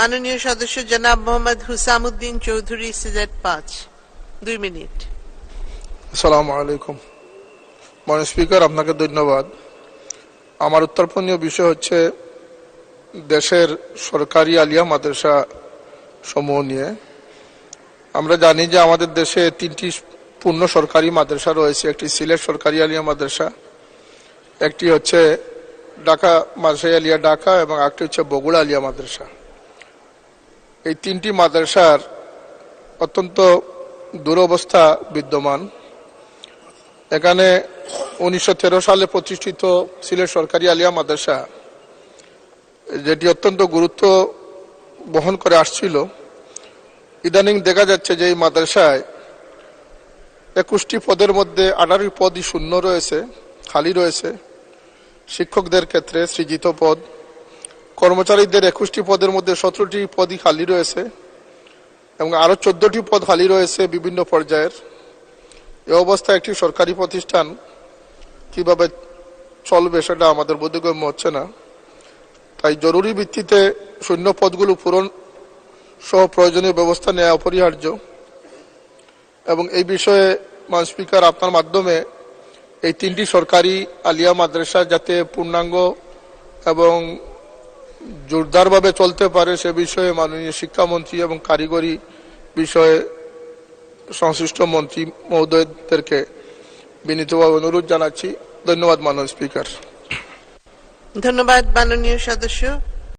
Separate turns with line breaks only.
মাননীয় সদস্য জনাব মোহাম্মদ হুসামউদ্দিন চৌধুরী, সিলেট 5, 2 মিনিট।
আসসালামু আলাইকুম। মাননীয় স্পিকার, আপনাকে ধন্যবাদ। আমার উত্তরপূর্ণীয় বিষয় হচ্ছে দেশের সরকারি আলিয়া মাদ্রাসা সমূহ নিয়ে। আমরা জানি যে আমাদের দেশে 3টি পূর্ণ সরকারি মাদ্রাসা রয়েছে। একটি সিলেট সরকারি আলিয়া মাদ্রাসা, একটি হচ্ছে ঢাকা মাদ্রাসা আলিয়া ঢাকা, এবং একটি হচ্ছে বগুড়া আলিয়া মাদ্রাসা। এই 3টি মাদ্রাসার অত্যন্ত দুরবস্থা বিদ্যমান। এখানে 1913 সালে প্রতিষ্ঠিত সিলেট সরকারি আলিয়া মাদ্রাসা, যেটি অত্যন্ত গুরুত্ব বহন করে আসছিল, ইদানিং দেখা যাচ্ছে যে এই মাদ্রাসায় 21টি পদের মধ্যে 18টি পদই শূন্য রয়েছে, খালি রয়েছে। শিক্ষকদের ক্ষেত্রে সৃজিত পদ, কর্মচারীদের 21টি পদের মধ্যে 17টি পদই খালি রয়েছে, এবং আরো 14টি পদ খালি রয়েছে বিভিন্ন পর্যায়ের। এই অবস্থায় একটি সরকারি প্রতিষ্ঠান কিভাবে চলবে সেটা আমাদের বোধগম্য হচ্ছে না। তাই জরুরি ভিত্তিতে শূন্য পদগুলো পূরণ সহ প্রয়োজনীয় ব্যবস্থা নেওয়া অপরিহার্য। এবং এই বিষয়ে মাননীয় স্পিকার, আপনার মাধ্যমে এই 3টি সরকারি আলিয়া মাদ্রাসা যাতে পূর্ণাঙ্গ এবং জোরদারভাবে চলতে পারে সে বিষয়ে মাননীয় শিক্ষামন্ত্রী এবং কারিগরি বিষয়ে সংশ্লিষ্ট মন্ত্রী মহোদয়দেরকে বিনীতভাবে অনুরোধ জানাচ্ছি। ধন্যবাদ মাননীয় স্পিকার।
ধন্যবাদ মাননীয় সদস্য।